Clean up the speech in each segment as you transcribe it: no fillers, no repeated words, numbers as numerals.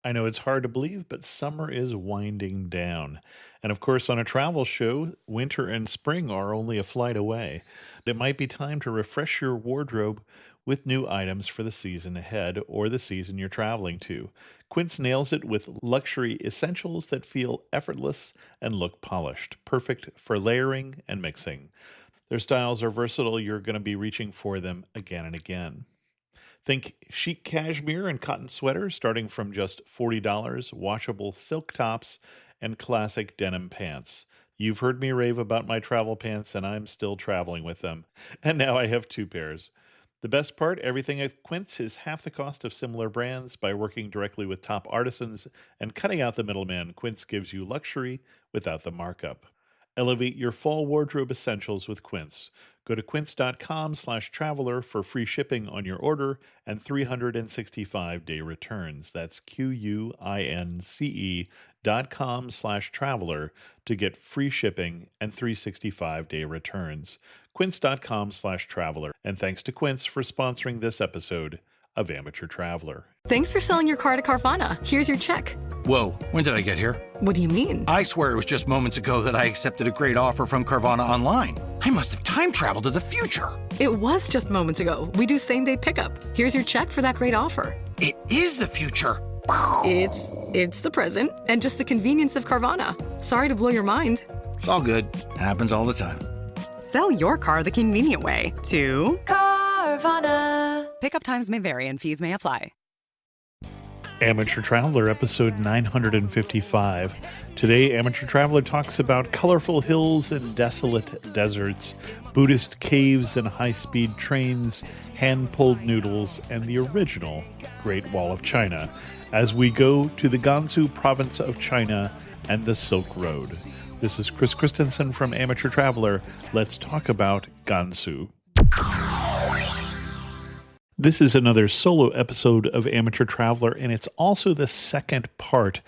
I know it's hard to believe, but summer is winding down. And of course, on a travel show, winter and spring are only a flight away. It might be time to refresh your wardrobe with new items for the season ahead or the season you're traveling to. Quince nails it with luxury essentials that feel effortless and look polished, perfect for layering and mixing. Their styles are versatile, you're going to be reaching for them again and again. Think chic cashmere and cotton sweaters starting from just $40, washable silk tops, and classic denim pants. You've heard me rave about my travel pants, and I'm still traveling with them. And now I have two pairs. The best part, everything at Quince is half the cost of similar brands by working directly with top artisans and cutting out the middleman. Quince gives you luxury without the markup. Elevate your fall wardrobe essentials with Quince. Go to quince.com/traveler for free shipping on your order and 365-day returns. That's QUINCE.com/traveler to get free shipping and 365-day returns. Quince.com/traveler. And thanks to Quince for sponsoring this episode of Amateur Traveler. Thanks for selling your car to Carvana. Here's your check. Whoa, when did I get here? What do you mean? I swear it was just moments ago that I accepted a great offer from Carvana online. I must have time traveled to the future. It was just moments ago. We do same-day pickup. Here's your check for that great offer. It is the future. It's the present and just the convenience of Carvana. Sorry to blow your mind. It's all good. Happens all the time. Sell your car the convenient way to Carvana. Pickup times may vary and fees may apply. Amateur Traveler, episode 955. Today, Amateur Traveler talks about colorful hills and desolate deserts, Buddhist caves and high-speed trains, hand-pulled noodles, and the original Great Wall of China, as we go to the Gansu province of China and the Silk Road. This is Chris Christensen from Amateur Traveler. Let's talk about Gansu. This is another solo episode of Amateur Traveler, and it's also the second part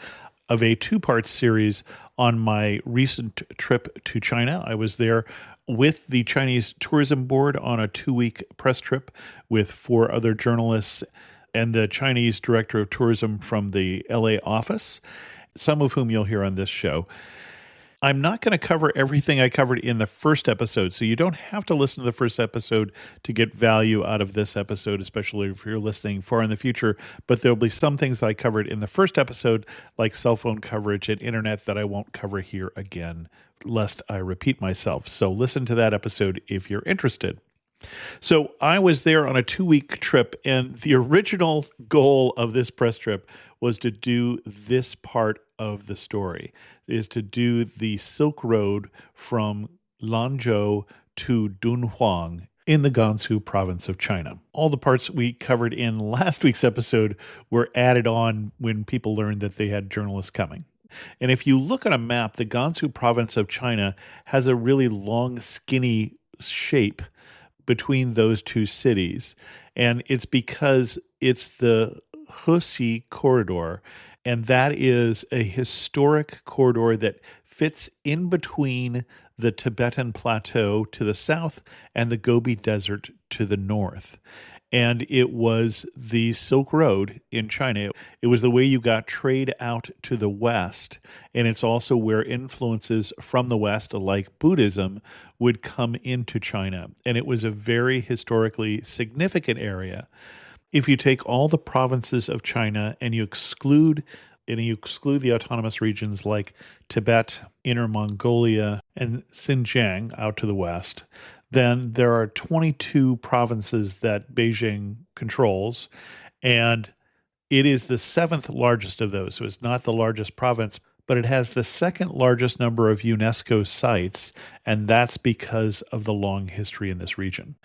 of a two-part series on my recent trip to China. I was there with the Chinese Tourism Board on a 2-week press trip with 4 other journalists and the Chinese Director of Tourism from the LA office, some of whom you'll hear on this show. I'm not going to cover everything I covered in the first episode, so you don't have to listen to the first episode to get value out of this episode, especially if you're listening far in the future. But there'll be some things that I covered in the first episode, like cell phone coverage and internet, that I won't cover here again, lest I repeat myself. So listen to that episode if you're interested. So I was there on a 2-week trip, and the original goal of this press trip was to do this part of the story, is to do the Silk Road from Lanzhou to Dunhuang in the Gansu province of China. All the parts we covered in last week's episode were added on when people learned that they had journalists coming. And if you look at a map, the Gansu province of China has a really long, skinny shape between those two cities. And it's because it's the Hexi Corridor, and that is a historic corridor that fits in between the Tibetan Plateau to the south and the Gobi Desert to the north. And it was the Silk Road in China. It was the way you got trade out to the West. And it's also where influences from the West, like Buddhism, would come into China. And it was a very historically significant area. If you take all the provinces of China and you exclude the autonomous regions like Tibet, Inner Mongolia, and Xinjiang out to the west, then there are 22 provinces that Beijing controls, and it is the 7th largest of those. So it's not the largest province, but it has the second largest number of UNESCO sites, and that's because of the long history in this region.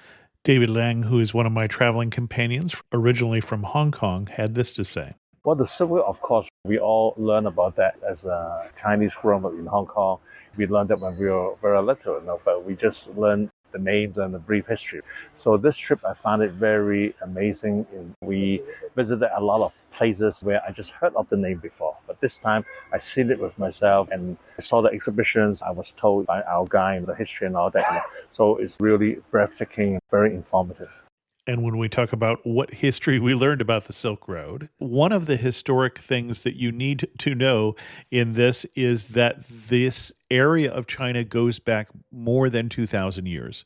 David Lang, who is one of my traveling companions, originally from Hong Kong, had this to say. Well, the Silk Road, of course, we all learn about that as a Chinese growing up in Hong Kong. We learned that when we were very little, but we just learned the names and the brief history. So this trip, I found it very amazing. We visited a lot of places where I just heard of the name before. But this time, I seen it with myself and I saw the exhibitions. I was told by our guide the history and all that. So it's really breathtaking, very informative. And when we talk about what history we learned about the Silk Road, one of the historic things that you need to know in this is that this area of China goes back more than 2,000 years.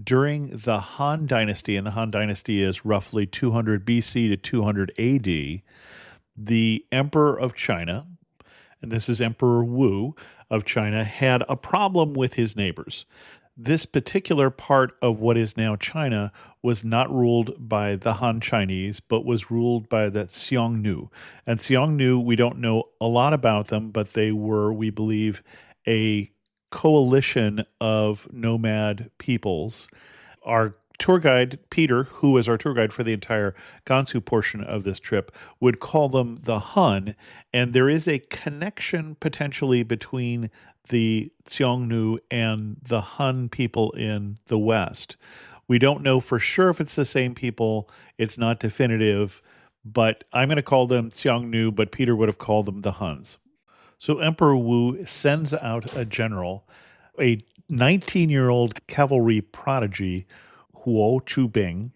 During the Han Dynasty, and the Han Dynasty is roughly 200 BC to 200 AD, the Emperor of China, and this is Emperor Wu of China, had a problem with his neighbors. This particular part of what is now China was not ruled by the Han Chinese, but was ruled by the Xiongnu. And Xiongnu, we don't know a lot about them, but they were, we believe, a coalition of nomad peoples. Our tour guide, Peter, who was our tour guide for the entire Gansu portion of this trip, would call them the Han. And there is a connection potentially between the Xiongnu and the Han people in the West. We don't know for sure if it's the same people. It's not definitive, but I'm going to call them Xiongnu, but Peter would have called them the Huns. So Emperor Wu sends out a general, a 19-year-old cavalry prodigy, Huo Qubing,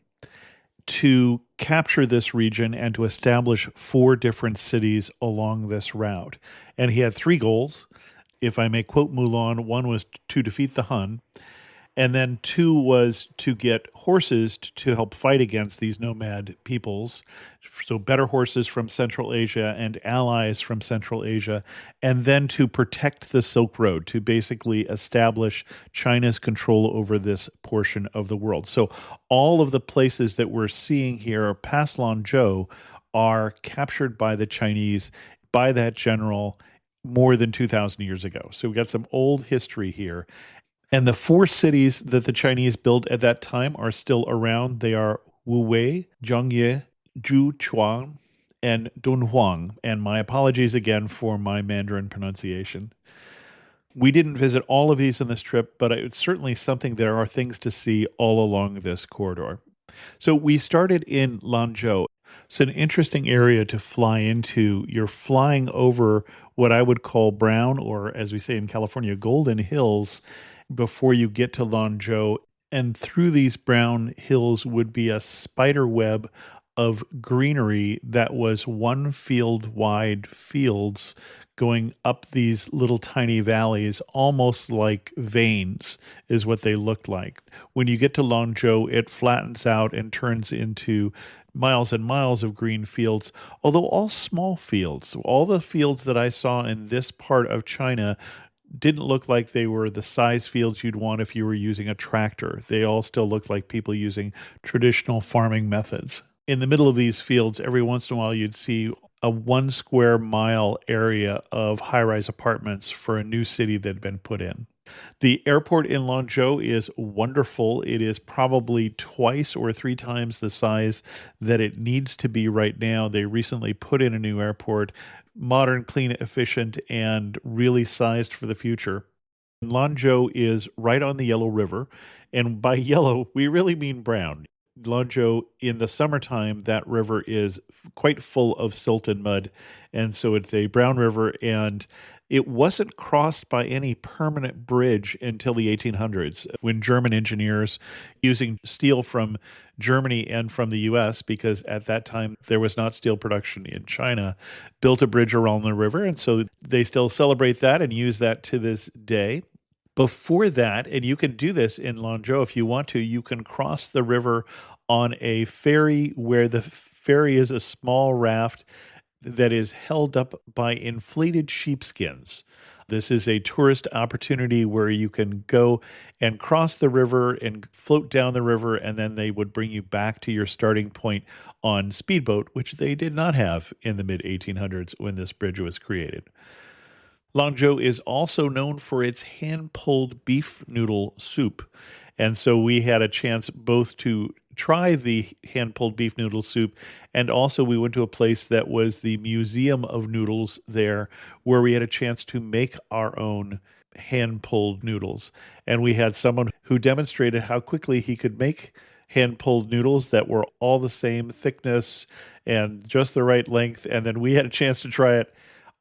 to capture this region and to establish 4 different cities along this route. And he had 3 goals. If I may quote Mulan, 1 was to defeat the Han, and then 2 was to get horses to help fight against these nomad peoples. So better horses from Central Asia and allies from Central Asia, and then to protect the Silk Road, to basically establish China's control over this portion of the world. So all of the places that we're seeing here past Lanzhou are captured by the Chinese, by that general, more than 2,000 years ago. So we got some old history here. And the 4 cities that the Chinese built at that time are still around. They are Wuwei, Zhangye, Jiuquan, and Dunhuang. And my apologies again for my Mandarin pronunciation. We didn't visit all of these in this trip, but it's certainly something, there are things to see all along this corridor. So we started in Lanzhou. It's an interesting area to fly into. You're flying over what I would call brown, or as we say in California, golden hills before you get to Lanzhou. And through these brown hills would be a spider web of greenery that was 1 field wide fields going up these little tiny valleys, almost like veins is what they looked like. When you get to Lanzhou, it flattens out and turns into miles and miles of green fields, although all small fields. All the fields that I saw in this part of China didn't look like they were the size fields you'd want if you were using a tractor. They all still looked like people using traditional farming methods. In the middle of these fields, every once in a while, you'd see a 1 square mile area of high-rise apartments for a new city that had been put in. The airport in Lanzhou is wonderful. It is probably 2 or 3 times the size that it needs to be right now. They recently put in a new airport, modern, clean, efficient, and really sized for the future. Lanzhou is right on the Yellow River, and by yellow, we really mean brown. Lanzhou, in the summertime, that river is quite full of silt and mud, and so it's a brown river, and it wasn't crossed by any permanent bridge until the 1800s, when German engineers, using steel from Germany and from the US, because at that time there was not steel production in China, built a bridge around the river, and so they still celebrate that and use that to this day. Before that, and you can do this in Lanzhou if you want to, you can cross the river on a ferry where the ferry is a small raft that is held up by inflated sheepskins. This is a tourist opportunity where you can go and cross the river and float down the river, and then they would bring you back to your starting point on speedboat, which they did not have in the mid-1800s when this bridge was created. Lanzhou is also known for its hand-pulled beef noodle soup. And so we had a chance both to try the hand-pulled beef noodle soup, and also we went to a place that was the Museum of Noodles there, where we had a chance to make our own hand-pulled noodles. And we had someone who demonstrated how quickly he could make hand-pulled noodles that were all the same thickness and just the right length. And then we had a chance to try it.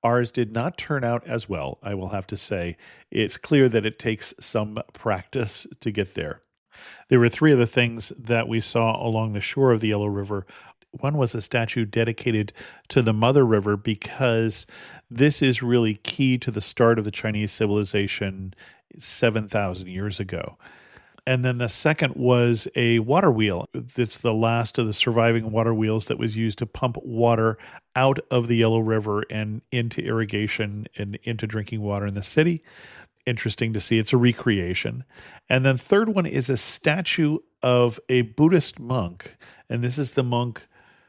Ours did not turn out as well, I will have to say. It's clear that it takes some practice to get there. There were three other things that we saw along the shore of the Yellow River. One was a statue dedicated to the Mother River because this is really key to the start of the Chinese civilization 7,000 years ago. And then the second was a water wheel. It's the last of the surviving water wheels that was used to pump water out of the Yellow River and into irrigation and into drinking water in the city. Interesting to see. It's a recreation. And then third one is a statue of a Buddhist monk. And this is the monk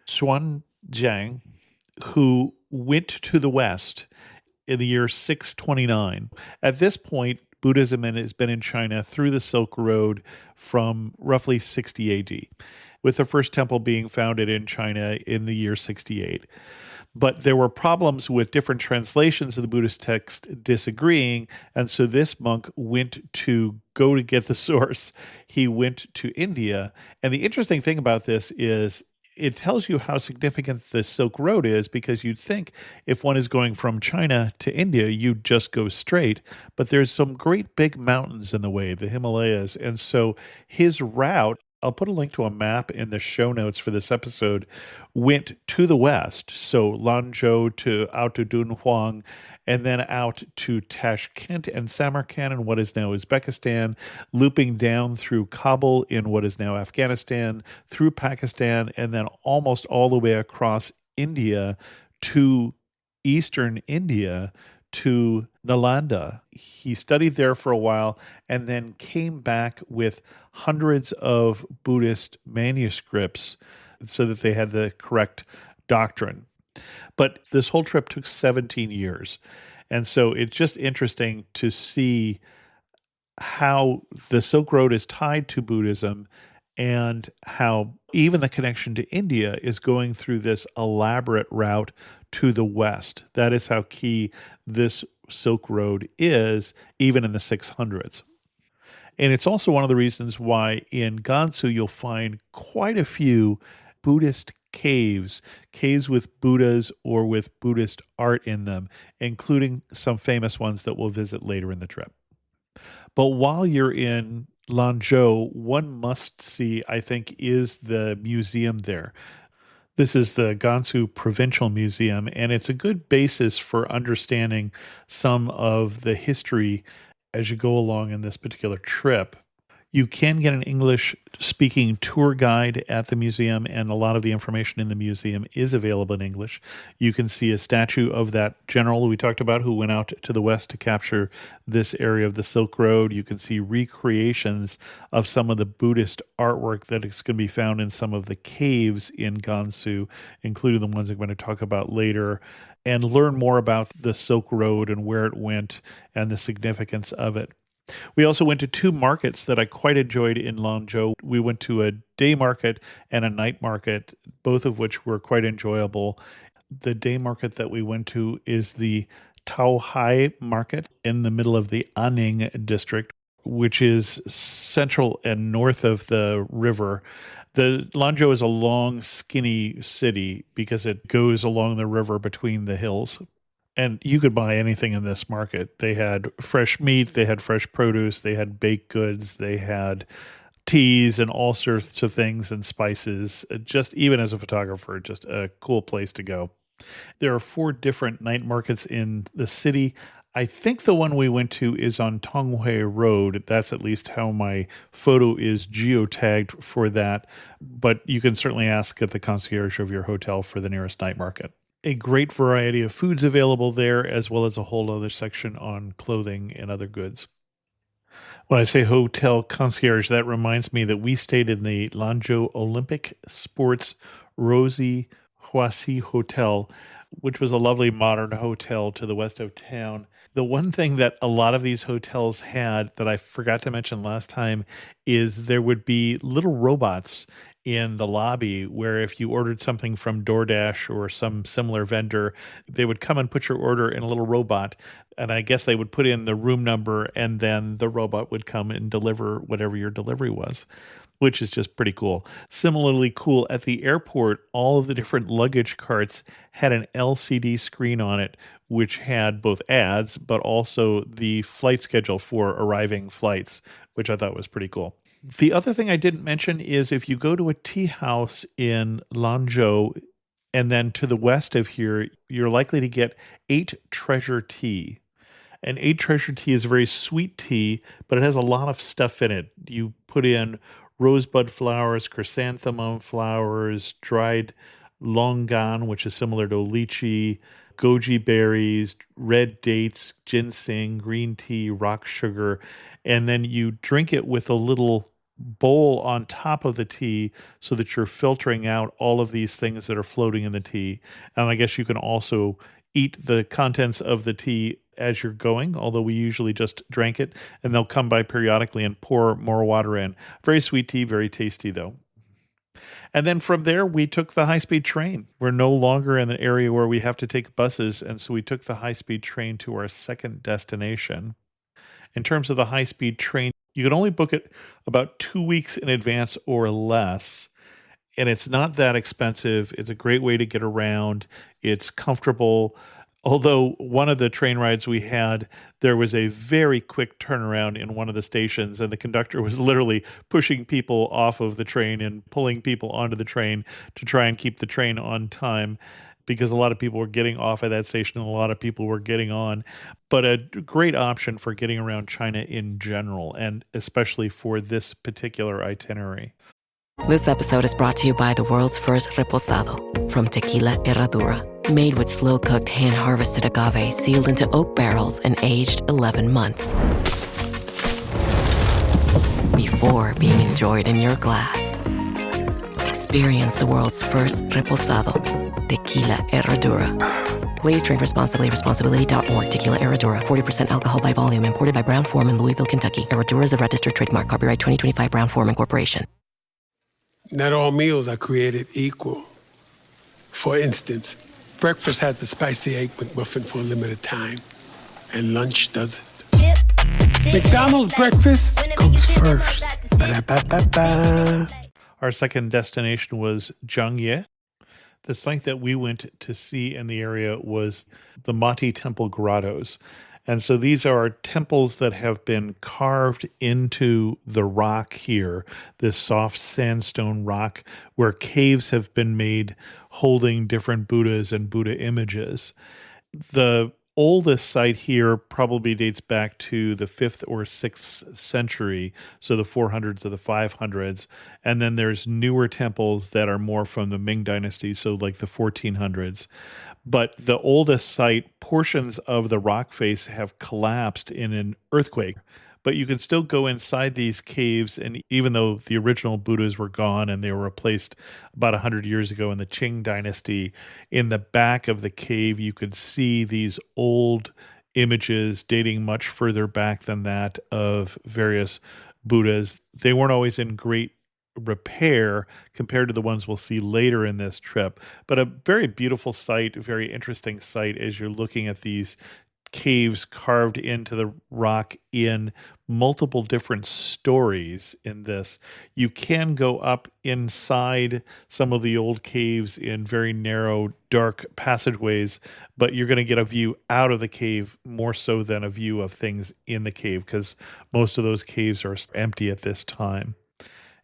Xuanzang, who went to the West in the year 629. At this point, Buddhism has been in China through the Silk Road from roughly 60 AD, with the first temple being founded in China in the year 68. But there were problems with different translations of the Buddhist text disagreeing, and so this monk went to go to get the source. He went to India, and the interesting thing about this is it tells you how significant the Silk Road is, because you'd think if one is going from China to India, you'd just go straight. But there's some great big mountains in the way, the Himalayas. And so his route, I'll put a link to a map in the show notes for this episode, went to the west. So Lanzhou to out to Dunhuang, and then out to Tashkent and Samarkand in what is now Uzbekistan, looping down through Kabul in what is now Afghanistan, through Pakistan, and then almost all the way across India to eastern India to Nalanda. He studied there for a while and then came back with hundreds of Buddhist manuscripts so that they had the correct doctrine. But this whole trip took 17 years. And so it's just interesting to see how the Silk Road is tied to Buddhism and how even the connection to India is going through this elaborate route to the west. That is how key this Silk Road is, even in the 600s. And it's also one of the reasons why in Gansu you'll find quite a few Buddhist caves with Buddhas or with Buddhist art in them, including some famous ones that we'll visit later in the trip. But while you're in Lanzhou, one must see, I think, is the museum there. This is the Gansu Provincial Museum, and it's a good basis for understanding some of the history as you go along in this particular trip. You can get an English-speaking tour guide at the museum, and a lot of the information in the museum is available in English. You can see a statue of that general we talked about who went out to the west to capture this area of the Silk Road. You can see recreations of some of the Buddhist artwork that is going to be found in some of the caves in Gansu, including the ones I'm going to talk about later, and learn more about the Silk Road and where it went and the significance of it. We also went to two markets that I quite enjoyed in Lanzhou. We went to a day market and a night market, both of which were quite enjoyable. The day market that we went to is the Taohai market in the middle of the Anning district, which is central and north of the river. The Lanzhou is a long, skinny city because it goes along the river between the hills. And you could buy anything in this market. They had fresh meat, they had fresh produce, they had baked goods, they had teas and all sorts of things and spices. Just even as a photographer, just a cool place to go. There are 4 different night markets in the city. I think the one we went to is on Tonghui Road. That's at least how my photo is geotagged for that. But you can certainly ask at the concierge of your hotel for the nearest night market. A great variety of foods available there, as well as a whole other section on clothing and other goods. When I say hotel concierge, that reminds me that we stayed in the Lanzhou Olympic Sports Rosie Huasi Hotel, which was a lovely modern hotel to the west of town. The one thing that a lot of these hotels had that I forgot to mention last time is there would be little robots in the lobby where if you ordered something from DoorDash or some similar vendor, they would come and put your order in a little robot. And I guess they would put in the room number and then the robot would come and deliver whatever your delivery was, which is just pretty cool. Similarly cool, at the airport, all of the different luggage carts had an LCD screen on it, which had both ads, but also the flight schedule for arriving flights, which I thought was pretty cool. The other thing I didn't mention is if you go to a tea house in Lanzhou and then to the west of here, you're likely to get 8 treasure tea. And 8 treasure tea is a very sweet tea, but it has a lot of stuff in it. You put in rosebud flowers, chrysanthemum flowers, dried longan, which is similar to lychee, goji berries, red dates, ginseng, green tea, rock sugar, and then you drink it with a little bowl on top of the tea so that you're filtering out all of these things that are floating in the tea. And I guess you can also eat the contents of the tea as you're going, although we usually just drank it, and they'll come by periodically and pour more water in. Very sweet tea, very tasty though. And then from there, we took the high-speed train. We're no longer in an area where we have to take buses, and so we took the high-speed train to our second destination. In terms of the high-speed train, you can only book it about 2 weeks in advance or less, and it's not that expensive. It's a great way to get around. It's comfortable. Although one of the train rides we had, there was a very quick turnaround in one of the stations, and the conductor was literally pushing people off of the train and pulling people onto the train to try and keep the train on time, because a lot of people were getting off at that station and a lot of people were getting on. But a great option for getting around China in general, and especially for this particular itinerary. This episode is brought to you by the world's first reposado from Tequila Herradura. Made with slow-cooked, hand-harvested agave sealed into oak barrels and aged 11 months. Before being enjoyed in your glass. Experience the world's first reposado. Tequila Herradura. Please drink responsibly. Responsibility.org. Tequila Herradura. 40% alcohol by volume. Imported by Brown-Forman, Louisville, Kentucky. Herradura is a registered trademark. Copyright 2025 Brown-Forman Corporation. Not all meals are created equal. For instance, breakfast has the spicy egg McMuffin for a limited time, and lunch doesn't. McDonald's breakfast comes first. Ba-da-ba-ba-ba. Our second destination was Zhangye. The site that we went to see in the area was the Mati Temple Grottos. And so these are temples that have been carved into the rock here, this soft sandstone rock, where caves have been made holding different Buddhas and Buddha images. The oldest site here probably dates back to the 5th or 6th century, so the 400s or the 500s. And then there's newer temples that are more from the Ming Dynasty, so like the 1400s. But the oldest site, portions of the rock face have collapsed in an earthquake. But you can still go inside these caves, and even though the original Buddhas were gone and they were replaced about 100 years ago in the Qing Dynasty, in the back of the cave you could see these old images dating much further back than that of various Buddhas. They weren't always in great repair compared to the ones we'll see later in this trip, but a very beautiful site, a very interesting site as you're looking at these caves carved into the rock in multiple different stories in this. You can go up inside some of the old caves in very narrow, dark passageways, but you're going to get a view out of the cave more so than a view of things in the cave, because most of those caves are empty at this time.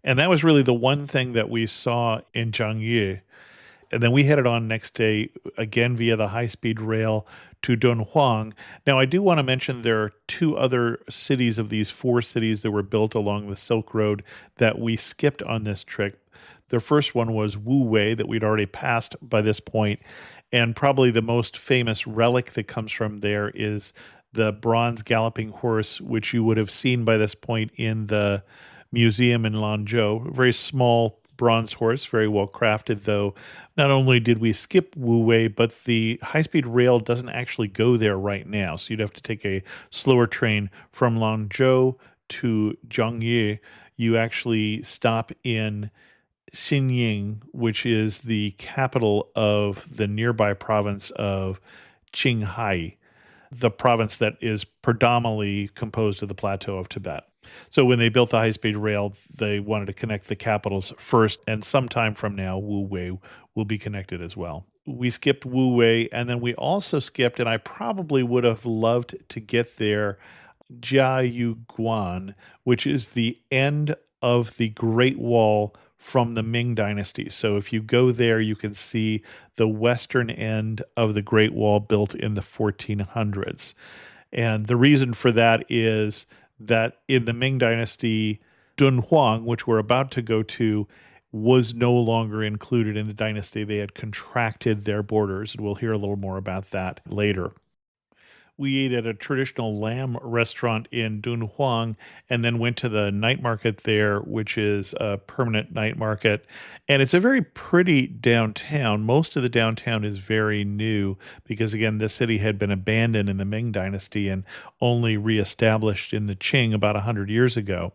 And that was really the one thing that we saw in Zhangye. And then we headed on next day, again via the high-speed rail to Dunhuang. Now, I do want to mention there are 2 other cities of these 4 cities that were built along the Silk Road that we skipped on this trip. The first one was Wuwei, that we'd already passed by this point. And probably the most famous relic that comes from there is the bronze galloping horse, which you would have seen by this point in the museum in Lanzhou. A very small bronze horse, very well crafted though. Not only did we skip Wuwei, but the high-speed rail doesn't actually go there right now. So you'd have to take a slower train from Lanzhou to Zhangye. You actually stop in Xinying, which is the capital of the nearby province of Qinghai, the province that is predominantly composed of the plateau of Tibet. So when they built the high-speed rail, they wanted to connect the capitals first, and sometime from now, Wuwei will be connected as well. We skipped Wuwei, and then we also skipped, and I probably would have loved to get there, Jiuquan, which is the end of the Great Wall from the Ming Dynasty. So if you go there, you can see the western end of the Great Wall built in the 1400s. And the reason for that is that in the Ming Dynasty, Dunhuang, which we're about to go to, was no longer included in the dynasty. They had contracted their borders, and we'll hear a little more about that later. We ate at a traditional lamb restaurant in Dunhuang and then went to the night market there, which is a permanent night market. And it's a very pretty downtown. Most of the downtown is very new because, again, the city had been abandoned in the Ming Dynasty and only reestablished in the Qing about 100 years ago.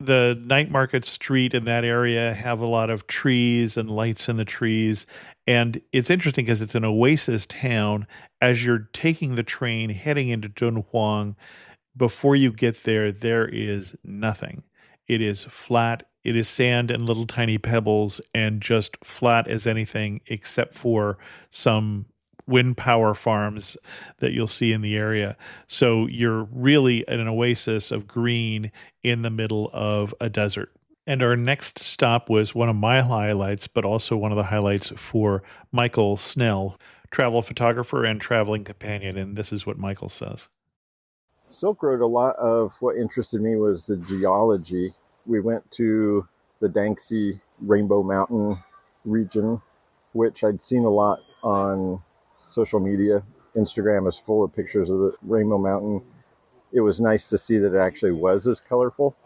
The night market street in that area have a lot of trees and lights in the trees. And it's interesting because it's an oasis town. As you're taking the train heading into Dunhuang, before you get there, there is nothing. It is flat. It is sand and little tiny pebbles and just flat as anything except for some wind power farms that you'll see in the area. So you're really in an oasis of green in the middle of a desert. And our next stop was one of my highlights, but also one of the highlights for Michael Snell, travel photographer and traveling companion. And this is what Michael says. Silk Road, a lot of what interested me was the geology. We went to the Yangtze Rainbow Mountain region, which I'd seen a lot on social media. Instagram is full of pictures of the Rainbow Mountain. It was nice to see that it actually was as colorful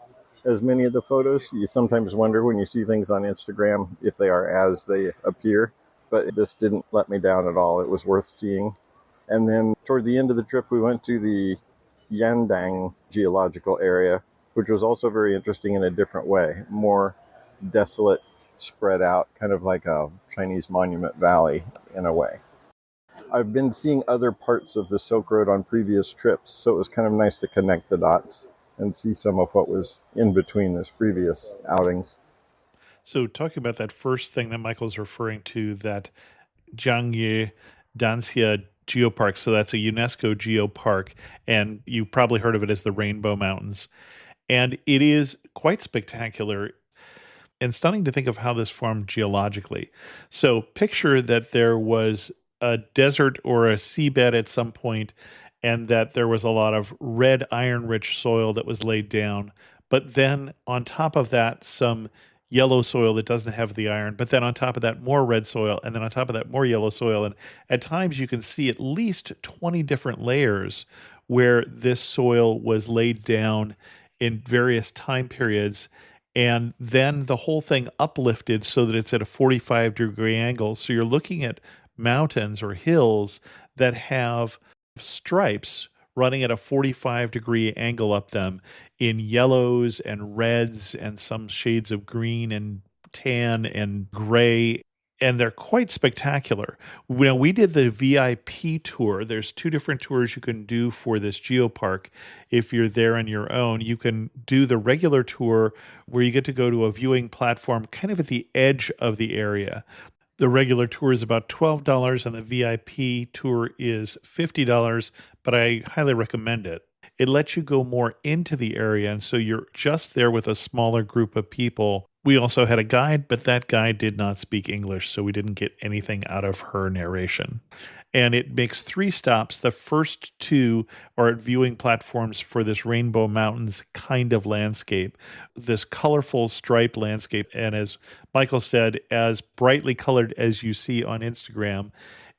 as many of the photos. You sometimes wonder when you see things on Instagram if they are as they appear, but this didn't let me down at all. It was worth seeing. And then toward the end of the trip, we went to the Yandang geological area, which was also very interesting in a different way, more desolate, spread out, kind of like a Chinese monument valley in a way. I've been seeing other parts of the Silk Road on previous trips, so it was kind of nice to connect the dots and see some of what was in between this previous outings. So talking about that first thing that Michael's referring to, that Zhangye Danxia Geopark, so that's a UNESCO geopark, and you probably heard of it as the Rainbow Mountains. And it is quite spectacular and stunning to think of how this formed geologically. So picture that there was a desert or a seabed at some point, and that there was a lot of red iron-rich soil that was laid down. But then on top of that, some yellow soil that doesn't have the iron. But then on top of that, more red soil. And then on top of that, more yellow soil. And at times you can see at least 20 different layers where this soil was laid down in various time periods. And then the whole thing uplifted so that it's at a 45-degree angle. So you're looking at mountains or hills that have stripes running at a 45-degree angle up them in yellows and reds and some shades of green and tan and gray. And they're quite spectacular. We did the VIP tour. There's two different tours you can do for this geopark. If you're there on your own, you can do the regular tour where you get to go to a viewing platform kind of at the edge of the area. The regular tour is about $12 and the VIP tour is $50, but I highly recommend it. It lets you go more into the area, and so you're just there with a smaller group of people. We also had a guide, but that guide did not speak English, so we didn't get anything out of her narration. And it makes 3 stops. The first 2 are at viewing platforms for this Rainbow Mountains kind of landscape, this colorful striped landscape. And as Michael said, as brightly colored as you see on Instagram,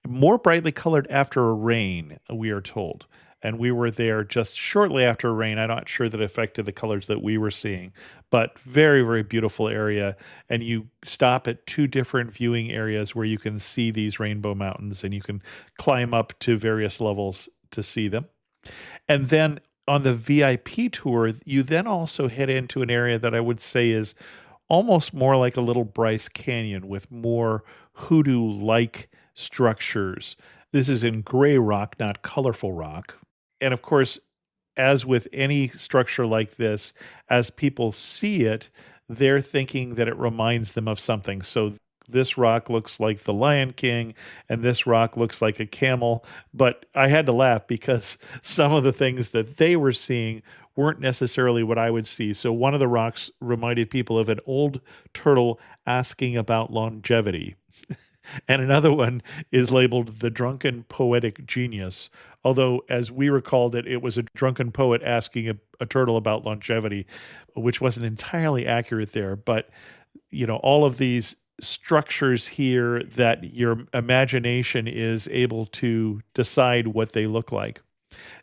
more brightly colored after a rain, we are told. And we were there just shortly after rain. I'm not sure that it affected the colors that we were seeing, but very, very beautiful area. And you stop at 2 different viewing areas where you can see these Rainbow Mountains, and you can climb up to various levels to see them. And then on the VIP tour, you then also head into an area that I would say is almost more like a little Bryce Canyon with more hoodoo-like structures. This is in gray rock, not colorful rock. And of course, as with any structure like this, as people see it, they're thinking that it reminds them of something. So this rock looks like the Lion King, and this rock looks like a camel. But I had to laugh because some of the things that they were seeing weren't necessarily what I would see. So one of the rocks reminded people of an old turtle asking about longevity. And another one is labeled the drunken poetic genius. Although, as we recalled it, it was a drunken poet asking a turtle about longevity, which wasn't entirely accurate there. But, all of these structures here that your imagination is able to decide what they look like.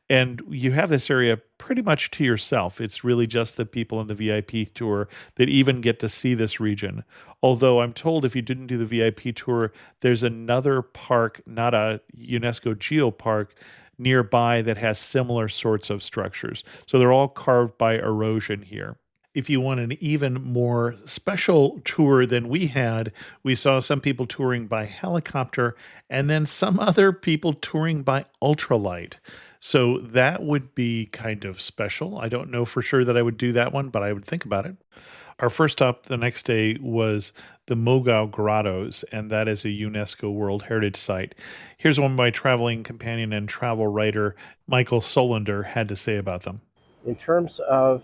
And you have this area pretty much to yourself. It's really just the people in the VIP tour that even get to see this region. Although I'm told if you didn't do the VIP tour, there's another park, not a UNESCO geopark, nearby that has similar sorts of structures. So they're all carved by erosion here. If you want an even more special tour than we had, we saw some people touring by helicopter and then some other people touring by ultralight. So that would be kind of special. I don't know for sure that I would do that one, but I would think about it. Our first stop the next day was the Mogao Grottos, and that is a UNESCO World Heritage Site. Here's what my traveling companion and travel writer, Michael Solander, had to say about them. In terms of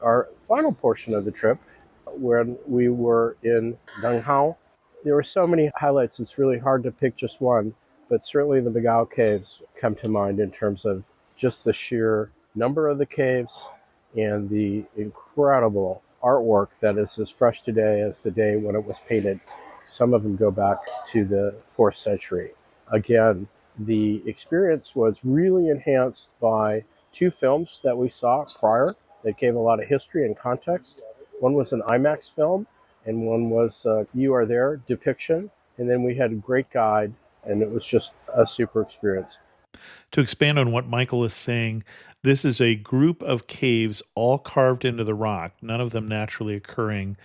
our final portion of the trip, when we were in Dunhuang, there were so many highlights, it's really hard to pick just one, but certainly the Mogao Caves come to mind in terms of just the sheer number of the caves and the incredible artwork that is as fresh today as the day when it was painted. Some of them go back to the 4th century. Again, the experience was really enhanced by 2 films that we saw prior that gave a lot of history and context. One was an IMAX film, and one was You Are There depiction. And then we had a great guide, and it was just a super experience. To expand on what Michael is saying, this is a group of caves all carved into the rock, none of them naturally occurring.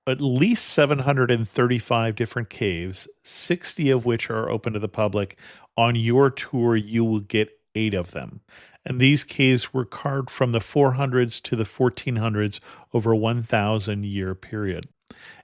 At least 735 different caves, 60 of which are open to the public. On your tour, you will get 8 of them. And these caves were carved from the 400s to the 1400s over a 1,000-year period.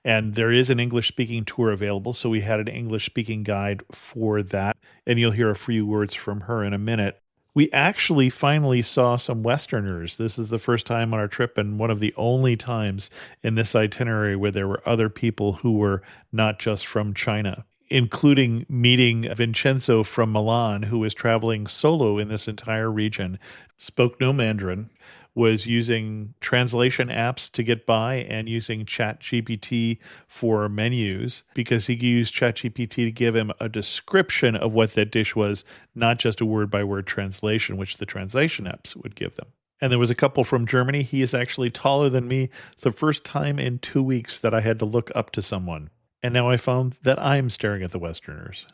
And there is an English-speaking tour available, so we had an English-speaking guide for that, and you'll hear a few words from her in a minute. We actually finally saw some Westerners. This is the first time on our trip and one of the only times in this itinerary where there were other people who were not just from China, including meeting Vincenzo from Milan, who was traveling solo in this entire region, spoke no Mandarin, was using translation apps to get by and using ChatGPT for menus because he used ChatGPT to give him a description of what that dish was, not just a word-by-word translation, which the translation apps would give them. And there was a couple from Germany. He is actually taller than me. It's the first time in 2 weeks that I had to look up to someone. And now I found that I'm staring at the Westerners.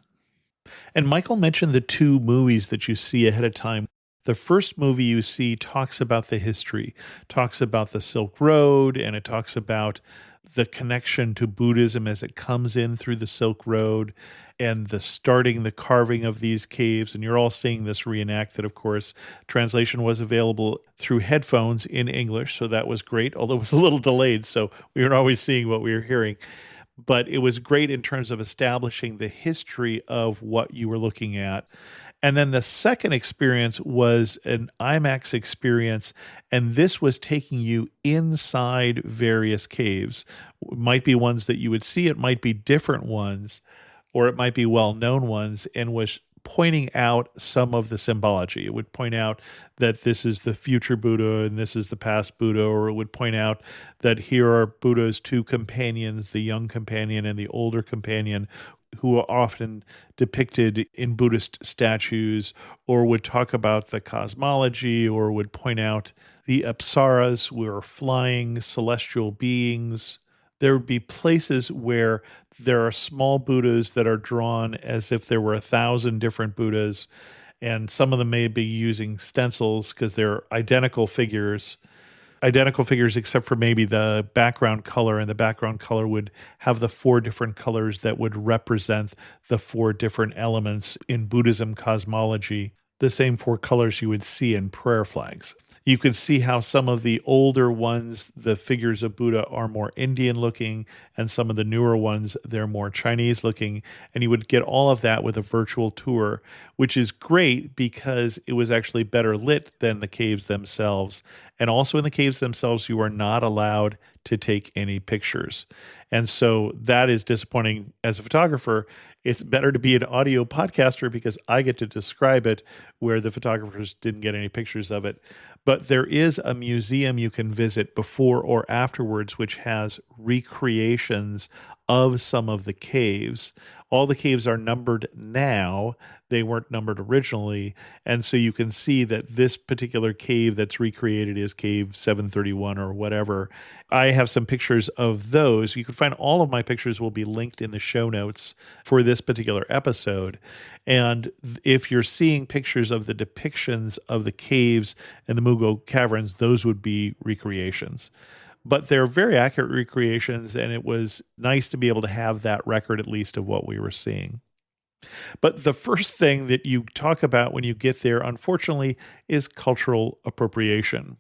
And Michael mentioned the 2 movies that you see ahead of time. The first movie you see talks about the history, talks about the Silk Road, and it talks about the connection to Buddhism as it comes in through the Silk Road and the carving of these caves. And you're all seeing this reenacted, of course. Translation was available through headphones in English, so that was great, although it was a little delayed, so we weren't always seeing what we were hearing. But it was great in terms of establishing the history of what you were looking at. And then the second experience was an IMAX experience, and this was taking you inside various caves. It might be ones that you would see, it might be different ones, or it might be well-known ones, and was pointing out some of the symbology. It would point out that this is the future Buddha and this is the past Buddha, or it would point out that here are Buddha's 2 companions, the young companion and the older companion, who are often depicted in Buddhist statues, or would talk about the cosmology, or would point out the apsaras, were flying celestial beings. There would be places where there are small Buddhas that are drawn as if there were 1,000 different Buddhas, and some of them may be using stencils because they're identical figures except for maybe the background color, and the background color would have the 4 different colors that would represent the 4 different elements in Buddhism cosmology. the same four colors you would see in prayer flags. You can see how some of the older ones, the figures of Buddha, are more Indian looking, and some of the newer ones, they're more Chinese looking. And you would get all of that with a virtual tour, which is great because it was actually better lit than the caves themselves. And also in the caves themselves, you are not allowed to take any pictures. And so that is disappointing as a photographer. It's better to be an audio podcaster because I get to describe it, where the photographers didn't get any pictures of it. But there is a museum you can visit before or afterwards, which has recreations of some of the caves. All the caves are numbered now. They weren't numbered originally. And so you can see that this particular cave that's recreated is cave 731 or whatever. I have some pictures of those. You can find all of my pictures will be linked in the show notes for this particular episode. And if you're seeing pictures of the depictions of the caves and the Mugo caverns, those would be recreations. But they're very accurate recreations, and it was nice to be able to have that record, at least, of what we were seeing. But the first thing that you talk about when you get there, unfortunately, is cultural appropriation.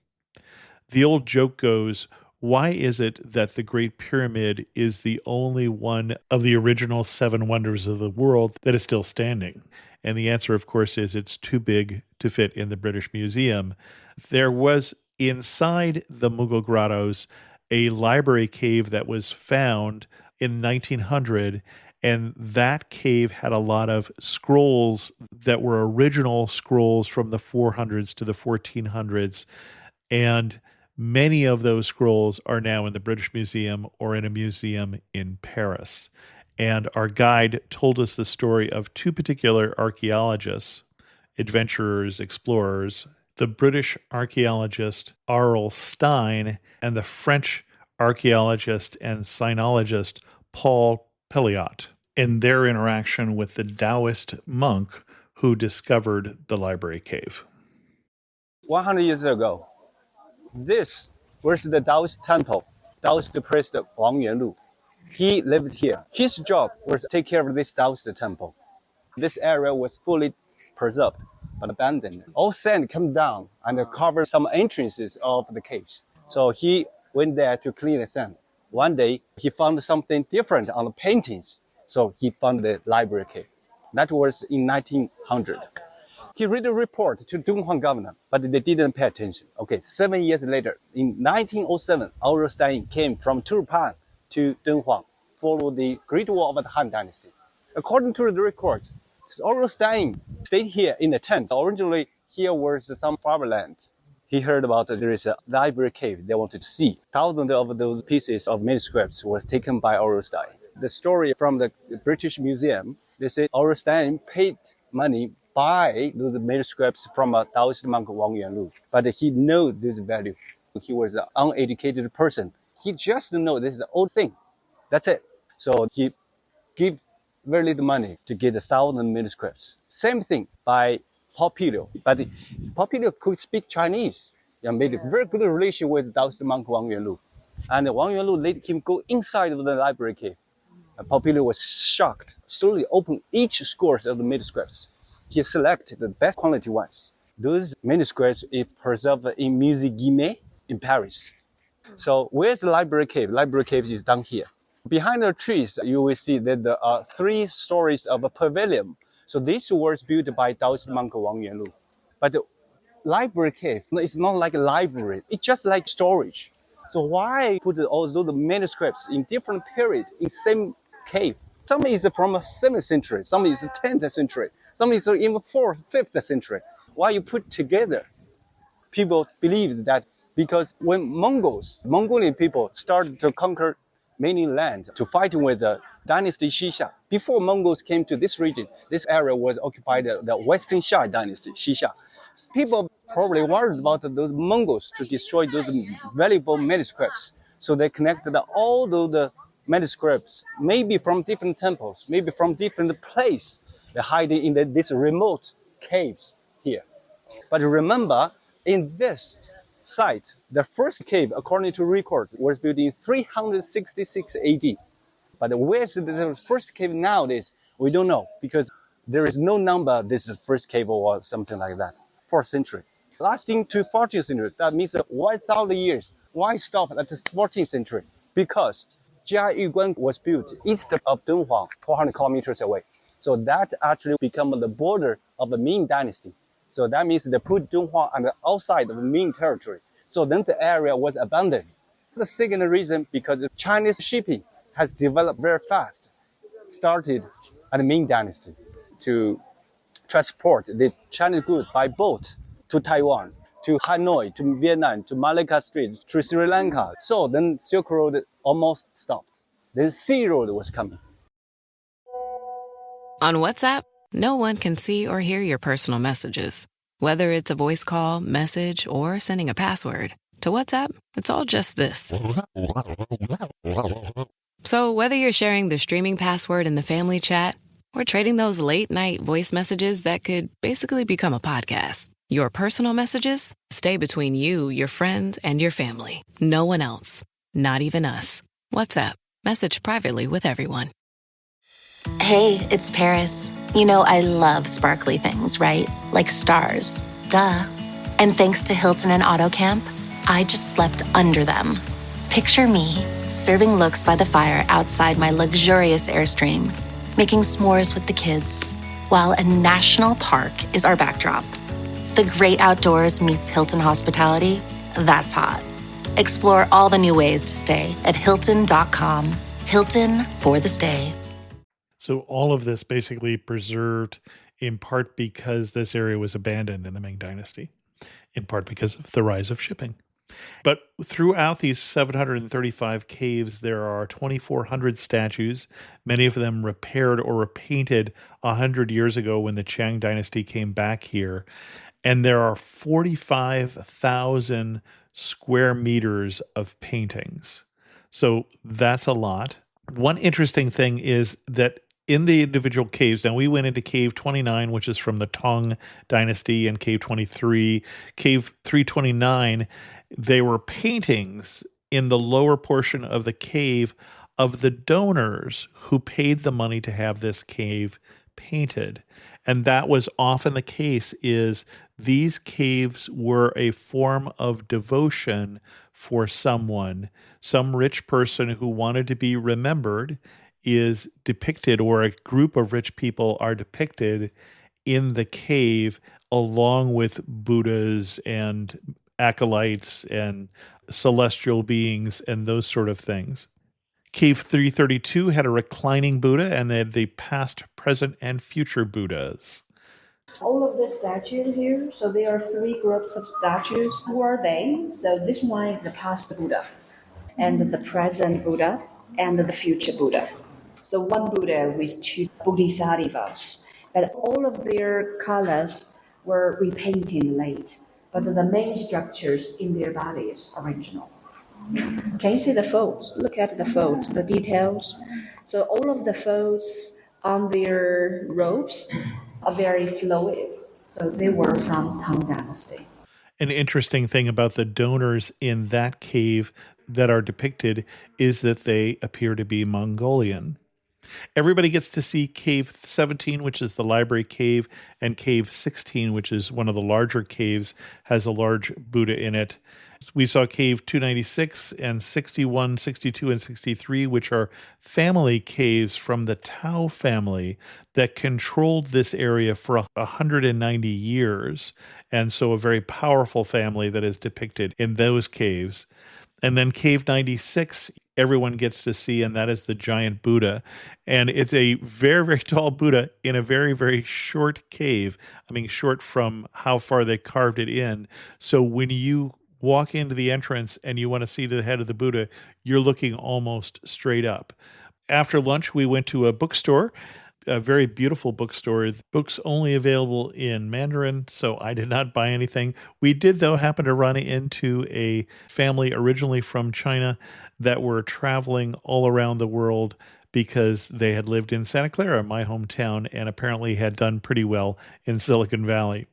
The old joke goes, why is it that the Great Pyramid is the only one of the original 7 wonders of the world that is still standing? And the answer, of course, is it's too big to fit in the British Museum. There was inside the Mughal grottos a library cave that was found in 1900, and that cave had a lot of scrolls that were original scrolls from the 400s to the 1400s, and many of those scrolls are now in the British Museum or in a museum in Paris. And our guide told us the story of 2 particular archaeologists, adventurers, explorers, the British archaeologist R.L. Stein and the French archaeologist and sinologist Paul Pelliot, in their interaction with the Taoist monk who discovered the library cave. 100 years ago, this was the Taoist temple, Taoist priest Wang Yuanlu. He lived here. His job was to take care of this Taoist temple. This area was fully preserved but abandoned. All sand came down and covered some entrances of the caves. So he went there to clean the sand. One day, he found something different on the paintings. So he found the library cave. That was in 1900. He read a report to Dunhuang governor, but they didn't pay attention. Okay, 7 years later, in 1907, R.L. Stein came from Turpan to Dunhuang, followed the Great War of the Han Dynasty. According to the records, R.L. Stein stayed here in a tent. Originally, here was some farmland. He heard about there is a library cave they wanted to see. Thousands of those pieces of manuscripts was taken by R.L. Stein. The story from the British Museum, they say R.L. Stein paid money buy those manuscripts from a Taoist monk Wang Yuanlu, but he knows this value. He was an uneducated person. He just know this is an old thing. That's it. So he gave very little money to get 1,000 manuscripts. Same thing by Popilio, but Popilio could speak Chinese and made a very good relation with Taoist monk Wang Yuanlu. And Wang Yuanlu let him go inside of the library cave. And Popilio was shocked, slowly opened each scores of the manuscripts. He selected the best quality ones. Those manuscripts are preserved in Musée Guimet in Paris. So where's the library cave? Library cave is down here. Behind the trees, you will see that there are 3 stories of a pavilion. So this was built by Taoist monk Wang Yuanlu. But the library cave is not like a library. It's just like storage. So why put all those manuscripts in different periods in same cave? Some is from the 7th century, some is the 10th century, some is in the 4th, 5th century. Why you put together? People believe that because when Mongolian people started to conquer many lands to fight with the dynasty Xixia. Before Mongols came to this region, this area was occupied by the Western Xia dynasty, Xixia. People probably worried about those Mongols to destroy those valuable manuscripts. So they connected all those manuscripts, maybe from different temples, maybe from different places. They're hiding in these remote caves here. But remember, in this site, the first cave, according to records, was built in 366 AD. But where's the first cave nowadays? We don't know, because There is no number, this is first cave or something like that. 4th century. Lasting to 14th century, that means 1,000 years. Why stop at the 14th century? Because Jiuquan was built east of Dunhuang, 400 kilometers away. So that actually became the border of the Ming dynasty. So that means they put Dunhuang on the outside of the Ming territory. So then the area was abandoned. The second reason, because the Chinese shipping has developed very fast, started at the Ming dynasty to transport the Chinese goods by boat to Taiwan, to Hanoi, to Vietnam, to Malacca Strait, to Sri Lanka. So then Silk Road almost stopped. Then Sea Road was coming. On WhatsApp, no one can see or hear your personal messages. Whether it's a voice call, message, or sending a password. To WhatsApp, it's all just this. So whether you're sharing the streaming password in the family chat or trading those late-night voice messages that could basically become a podcast, your personal messages stay between you, your friends, and your family. No one else. Not even us. WhatsApp. Message privately with everyone. Hey, it's Paris. You know I love sparkly things, right? Like stars. Duh. And thanks to Hilton and AutoCamp, I just slept under them. Picture me, serving looks by the fire outside my luxurious Airstream, making s'mores with the kids, while a national park is our backdrop. The great outdoors meets Hilton hospitality. That's hot. Explore all the new ways to stay at Hilton.com. Hilton for the stay. So all of this basically preserved in part because this area was abandoned in the Ming Dynasty, in part because of the rise of shipping. But throughout these 735 caves, there are 2,400 statues, many of them repaired or repainted 100 years ago when the Qiang Dynasty came back here. And there are 45,000 square meters of paintings. So that's a lot. One interesting thing is that in the individual caves, now we went into cave 29, which is from the Tang Dynasty, and cave 23, cave 329, they were paintings in the lower portion of the cave of the donors who paid the money to have this cave painted. And that was often the case, is these caves were a form of devotion for someone. Some rich person who wanted to be remembered is depicted, or a group of rich people are depicted in the cave along with Buddhas and acolytes and celestial beings and those sort of things. Cave 332 had a reclining Buddha, and they had the past, present, and future Buddhas. All of the statues here, so there are 3 groups of statues. Who are they? So this one is the past Buddha, and the present Buddha, and the future Buddha. So one Buddha with 2 bodhisattvas, but all of their colors were repainted late, but the main structures in their bodies are original. Can you see the folds? Look at the folds, the details. So all of the folds on their robes are very fluid. So they were from Tang Dynasty. An interesting thing about the donors in that cave that are depicted is that they appear to be Mongolian. Everybody gets to see cave 17, which is the library cave, and cave 16, which is one of the larger caves, has a large Buddha in it. We saw cave 296 and 61, 62, and 63, which are family caves from the Tao family that controlled this area for 190 years. And so a very powerful family that is depicted in those caves. And then cave 96, everyone gets to see, and that is the giant Buddha. And it's a very, very tall Buddha in a very, very short cave. I mean, short from how far they carved it in. So when you walk into the entrance and you want to see the head of the Buddha, you're looking almost straight up. After lunch, we went to a bookstore, a very beautiful bookstore. Books only available in Mandarin, so I did not buy anything. We did, though, happen to run into a family originally from China that were traveling all around the world because they had lived in Santa Clara, my hometown, and apparently had done pretty well in Silicon Valley.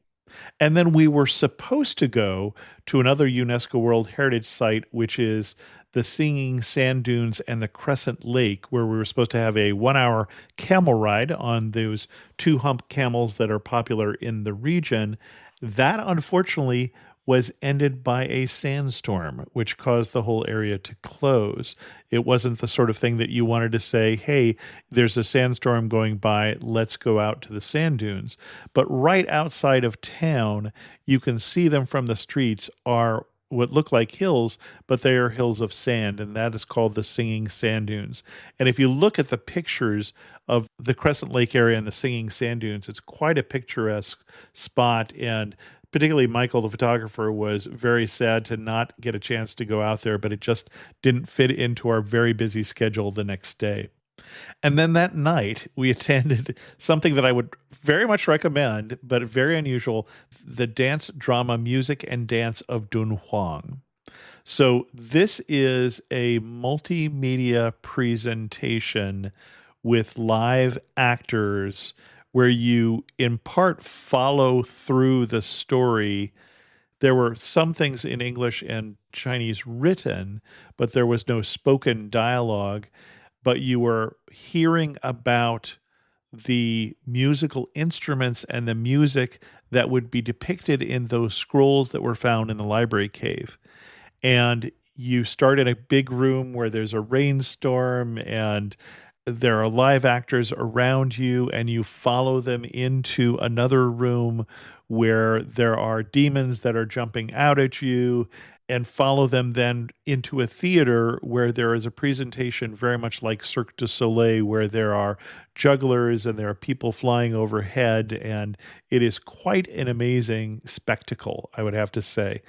And then we were supposed to go to another UNESCO World Heritage Site, which is the Singing Sand Dunes and the Crescent Lake, where we were supposed to have a 1-hour camel ride on those 2-hump camels that are popular in the region. That, unfortunately, was ended by a sandstorm, which caused the whole area to close. It wasn't the sort of thing that you wanted to say, hey, there's a sandstorm going by, let's go out to the sand dunes. But right outside of town, you can see them from the streets, are what look like hills, but they are hills of sand, and that is called the Singing Sand Dunes. And if you look at the pictures of the Crescent Lake area and the Singing Sand Dunes, it's quite a picturesque spot, and particularly Michael, the photographer, was very sad to not get a chance to go out there, but it just didn't fit into our very busy schedule the next day. And then that night, we attended something that I would very much recommend, but very unusual, the dance drama Music and Dance of Dunhuang. So this is a multimedia presentation with live actors where you, in part, follow through the story. There were some things in English and Chinese written, but there was no spoken dialogue. But you were hearing about the musical instruments and the music that would be depicted in those scrolls that were found in the library cave. And you start in a big room where there's a rainstorm and there are live actors around you, and you follow them into another room where there are demons that are jumping out at you, and follow them then into a theater where there is a presentation very much like Cirque du Soleil, where there are jugglers and there are people flying overhead, and it is quite an amazing spectacle, I would have to say,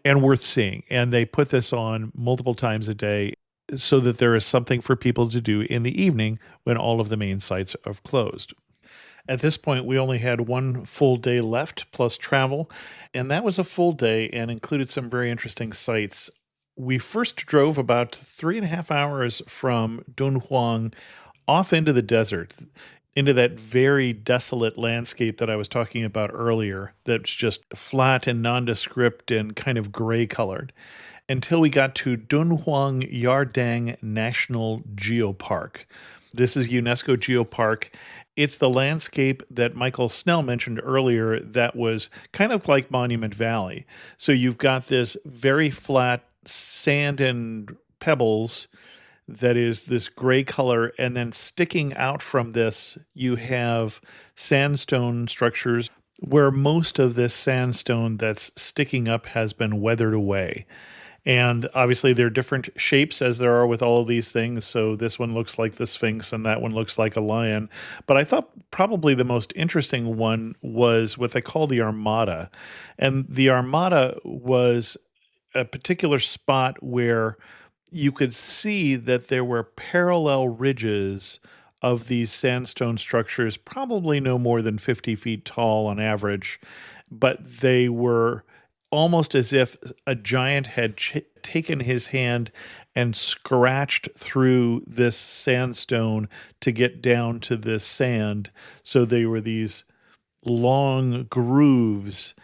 and worth seeing. And they put this on multiple times a day so that there is something for people to do in the evening when all of the main sites are closed. At this point, we only had one full day left, plus travel, and that was a full day and included some very interesting sites. We first drove about 3.5 hours from Dunhuang off into the desert, into that very desolate landscape that I was talking about earlier, that's just flat and nondescript and kind of gray colored, until we got to Dunhuang Yardang National Geopark. This is UNESCO Geopark. It's the landscape that Michael Snell mentioned earlier that was kind of like Monument Valley. So you've got this very flat sand and pebbles that is this gray color, and then sticking out from this, you have sandstone structures where most of this sandstone that's sticking up has been weathered away. And obviously there are different shapes, as there are with all of these things. So this one looks like the Sphinx and that one looks like a lion. But I thought probably the most interesting one was what they call the Armada. And the Armada was a particular spot where you could see that there were parallel ridges of these sandstone structures, probably no more than 50 feet tall on average, but they were almost as if a giant had taken his hand and scratched through this sandstone to get down to this sand. So they were these long grooves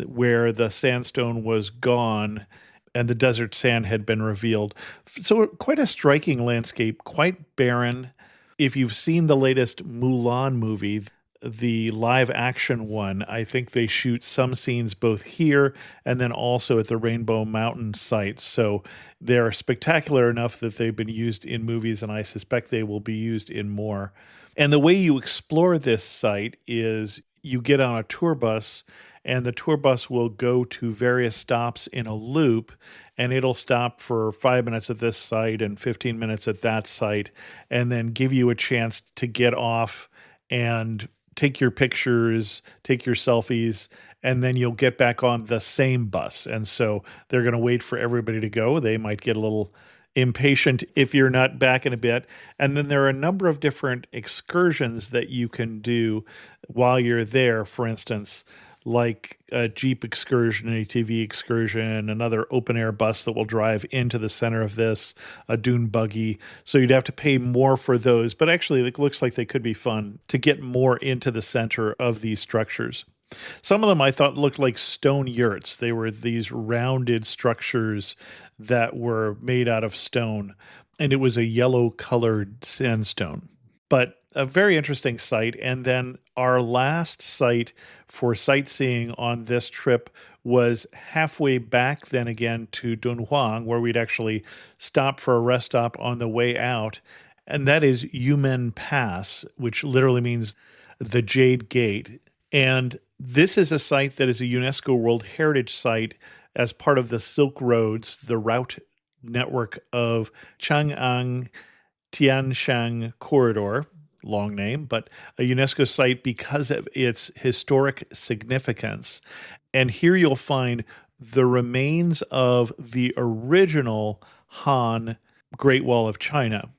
where the sandstone was gone and the desert sand had been revealed. So quite a striking landscape, quite barren. If you've seen the latest Mulan movie, the live action one, I think they shoot some scenes both here and then also at the Rainbow Mountain site. So they're spectacular enough that they've been used in movies, and I suspect they will be used in more. And the way you explore this site is you get on a tour bus, and the tour bus will go to various stops in a loop, and it'll stop for 5 minutes at this site and 15 minutes at that site, and then give you a chance to get off and take your pictures, take your selfies, and then you'll get back on the same bus. And so they're going to wait for everybody to go. They might get a little impatient if you're not back in a bit. And then there are a number of different excursions that you can do while you're there. For instance, like a Jeep excursion, an ATV excursion, another open air bus that will drive into the center of this, a dune buggy. So you'd have to pay more for those, but actually it looks like they could be fun to get more into the center of these structures. Some of them I thought looked like stone yurts. They were these rounded structures that were made out of stone, and it was a yellow colored sandstone. But a very interesting site. And then our last site for sightseeing on this trip was halfway back then again to Dunhuang, where we'd actually stop for a rest stop on the way out. And that is Yumen Pass, which literally means the Jade Gate. And this is a site that is a UNESCO World Heritage Site as part of the Silk Roads, the route network of Chang'an Tianshan Corridor, long name, but a UNESCO site because of its historic significance. And here you'll find the remains of the original Han Great Wall of China.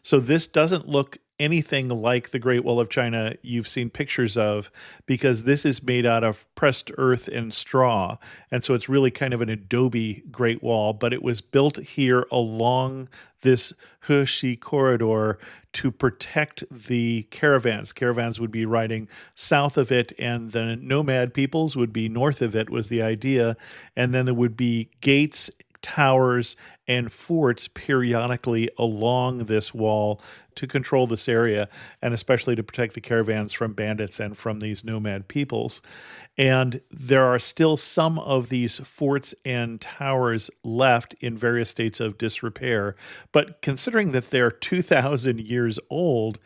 So this doesn't look anything like the Great Wall of China you've seen pictures of, because this is made out of pressed earth and straw. And so it's really kind of an adobe Great Wall, but it was built here along this Hexi Corridor to protect the caravans. Caravans would be riding south of it, and the nomad peoples would be north of it, was the idea. And then there would be gates, towers, and forts periodically along this wall to control this area, and especially to protect the caravans from bandits and from these nomad peoples. And there are still some of these forts and towers left in various states of disrepair. But considering that they're 2,000 years old,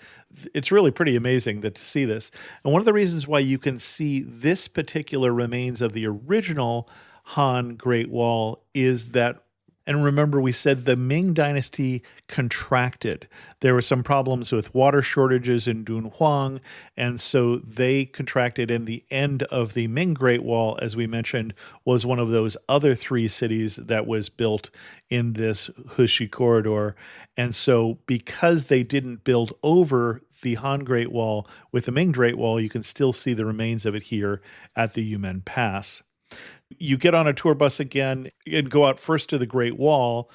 it's really pretty amazing to see this. And one of the reasons why you can see this particular remains of the original Han Great Wall is that, and remember, we said the Ming Dynasty contracted. There were some problems with water shortages in Dunhuang, and so they contracted. And the end of the Ming Great Wall, as we mentioned, was one of those other three cities that was built in this Hexi Corridor. And so because they didn't build over the Han Great Wall with the Ming Great Wall, you can still see the remains of it here at the Yumen Pass. You get on a tour bus again and go out first to the Great Wall,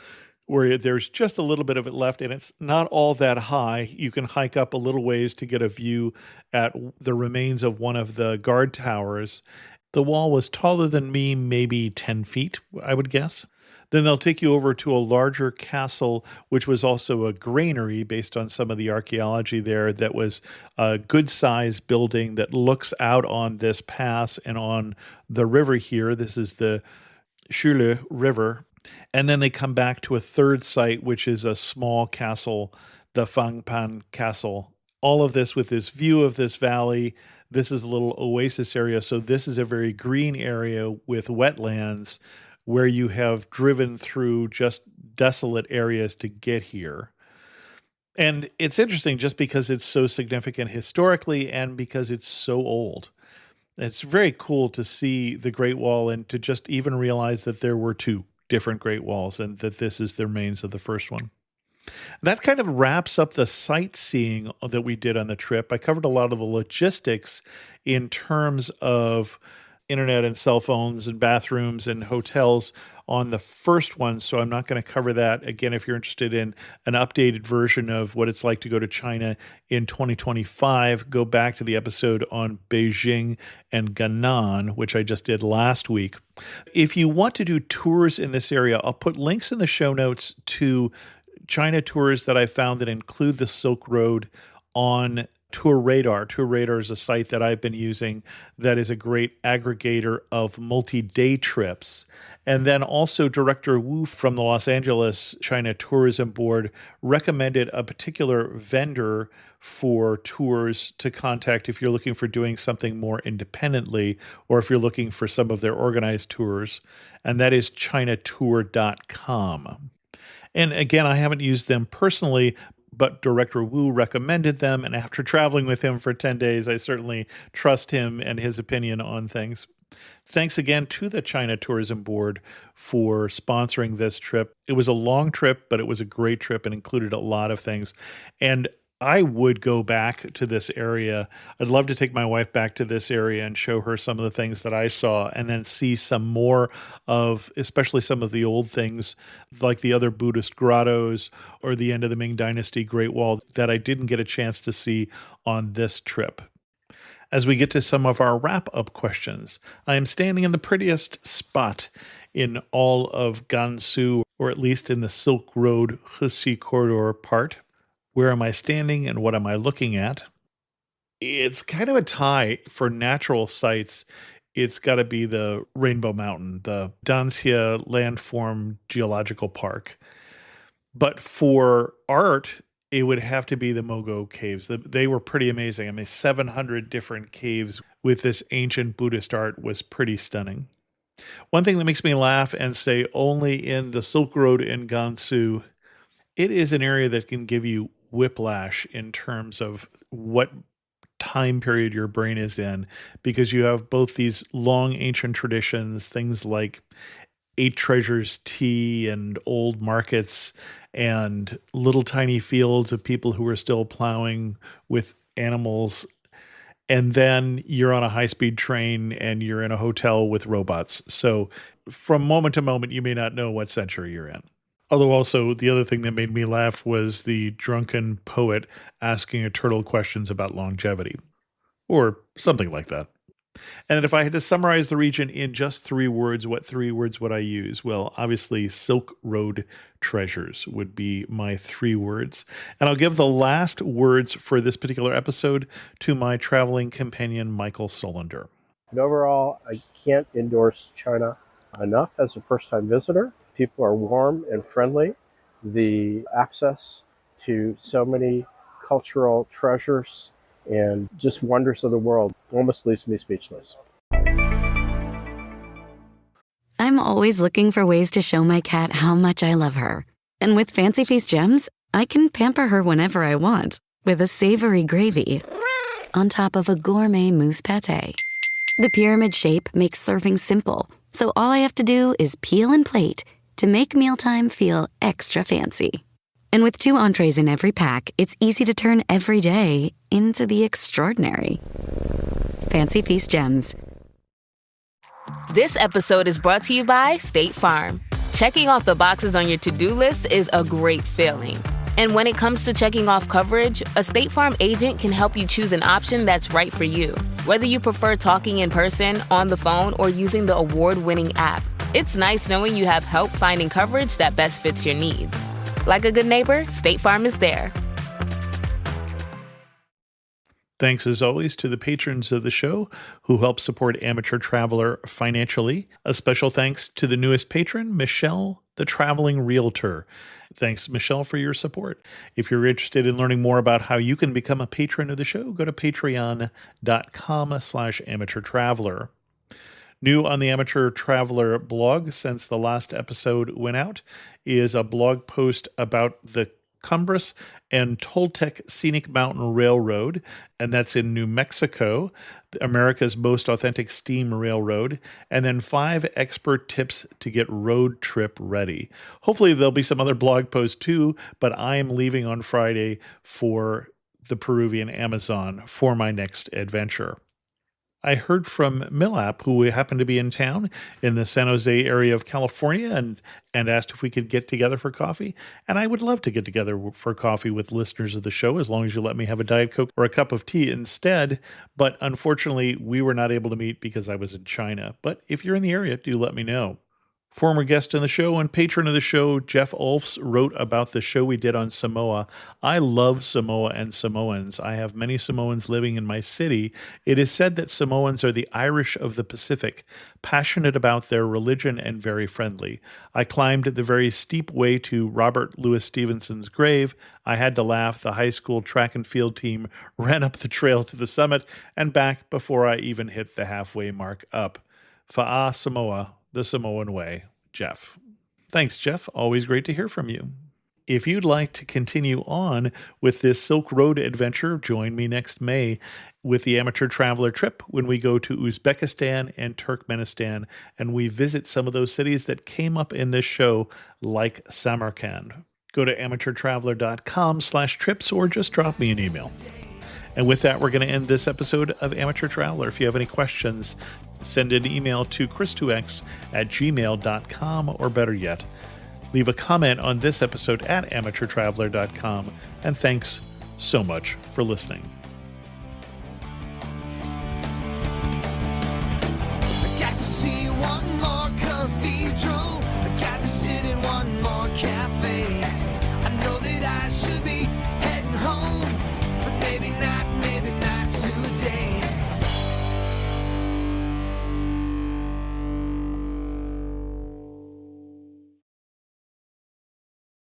where there's just a little bit of it left, and it's not all that high. You can hike up a little ways to get a view at the remains of one of the guard towers. The wall was taller than me, maybe 10 feet, I would guess. Then they'll take you over to a larger castle, which was also a granary based on some of the archaeology there. That was a good-sized building that looks out on this pass and on the river here. This is the Shule River. And then they come back to a third site, which is a small castle, the Fangpan Castle. All of this with this view of this valley. This is a little oasis area. So this is a very green area with wetlands, where you have driven through just desolate areas to get here. And it's interesting just because it's so significant historically and because it's so old. It's very cool to see the Great Wall and to just even realize that there were two different Great Walls and that this is the remains of the first one. That kind of wraps up the sightseeing that we did on the trip. I covered a lot of the logistics in terms of internet and cell phones and bathrooms and hotels on the first one, so I'm not going to cover that. Again, if you're interested in an updated version of what it's like to go to China in 2025, go back to the episode on Beijing and Gannan, which I just did last week. If you want to do tours in this area, I'll put links in the show notes to China tours that I found that include the Silk Road on Tour Radar. Tour Radar is a site that I've been using that is a great aggregator of multi-day trips. And then also Director Wu from the Los Angeles China Tourism Board recommended a particular vendor for tours to contact if you're looking for doing something more independently or if you're looking for some of their organized tours. And that is ChinaTour.com. And again, I haven't used them personally, but Director Wu recommended them, and after traveling with him for 10 days, I certainly trust him and his opinion on things. Thanks again to the China Tourism Board for sponsoring this trip. It was a long trip, but it was a great trip and included a lot of things. And I would go back to this area. I'd love to take my wife back to this area and show her some of the things that I saw and then see some more of, especially some of the old things like the other Buddhist grottos or the end of the Ming Dynasty Great Wall that I didn't get a chance to see on this trip. as we get to some of our wrap-up questions. I am standing in the prettiest spot in all of Gansu, or at least in the Silk Road Hexi Corridor part. Where am I standing and what am I looking at? It's kind of a tie for natural sites. It's got to be the Rainbow Mountain, the Danxia Landform Geological Park. But for art, it would have to be the Mogo Caves. They were pretty amazing. I mean, 700 different caves with this ancient Buddhist art was pretty stunning. One thing that makes me laugh and say only in the Silk Road in Gansu, it is an area that can give you whiplash in terms of what time period your brain is in, because you have both these long ancient traditions, things like Eight Treasures tea and old markets and little tiny fields of people who are still plowing with animals. And then you're on a high-speed train and you're in a hotel with robots. So from moment to moment, you may not know what century you're in. Although also the other thing that made me laugh was the drunken poet asking a turtle questions about longevity or something like that. And if I had to summarize the region in just 3 words, what 3 words would I use? Well, obviously Silk Road treasures would be my 3 words. And I'll give the last words for this particular episode to my traveling companion, Michael Solander. And overall, I can't endorse China enough as a first-time visitor. People are warm and friendly. The access to so many cultural treasures and just wonders of the world almost leaves me speechless. I'm always looking for ways to show my cat how much I love her. And with Fancy Feast gems, I can pamper her whenever I want with a savory gravy on top of a gourmet mousse pâté. The pyramid shape makes serving simple, so all I have to do is peel and plate to make mealtime feel extra fancy. And with 2 entrees in every pack, it's easy to turn every day into the extraordinary. Fancy Feast gems. This episode is brought to you by State Farm. Checking off the boxes on your to-do list is a great feeling. And when it comes to checking off coverage, a State Farm agent can help you choose an option that's right for you. Whether you prefer talking in person, on the phone, or using the award-winning app, it's nice knowing you have help finding coverage that best fits your needs. Like a good neighbor, State Farm is there. Thanks as always to the patrons of the show who help support Amateur Traveler financially. A special thanks to the newest patron, Michelle, the Traveling Realtor. Thanks, Michelle, for your support. If you're interested in learning more about how you can become a patron of the show, go to patreon.com/amateurtraveler. New on the Amateur Traveler blog since the last episode went out is a blog post about the Cumbres and Toltec Scenic Mountain Railroad, and that's in New Mexico, America's most authentic steam railroad, and then 5 expert tips to get road trip ready. Hopefully there'll be some other blog posts too, but I am leaving on Friday for the Peruvian Amazon for my next adventure. I heard from Millap, who happened to be in town in the San Jose area of California, and asked if we could get together for coffee. And I would love to get together for coffee with listeners of the show, as long as you let me have a Diet Coke or a cup of tea instead. But unfortunately, we were not able to meet because I was in China. But if you're in the area, do let me know. Former guest on the show and patron of the show, Jeff Ulfs, wrote about the show we did on Samoa. I love Samoa and Samoans. I have many Samoans living in my city. It is said that Samoans are the Irish of the Pacific, passionate about their religion and very friendly. I climbed the very steep way to Robert Louis Stevenson's grave. I had to laugh. The high school track and field team ran up the trail to the summit and back before I even hit the halfway mark up. Fa'a Samoa, the Samoan way. Jeff. Thanks, Jeff. Always great to hear from you. If you'd like to continue on with this Silk Road adventure, join me next May with the Amateur Traveler trip when we go to Uzbekistan and Turkmenistan, and we visit some of those cities that came up in this show, like Samarkand. Go to amateurtraveler.com/trips or just drop me an email. And with that, we're going to end this episode of Amateur Traveler. If you have any questions, send an email to chris2x@gmail.com, or better yet, leave a comment on this episode at amateurtraveler.com. And thanks so much for listening.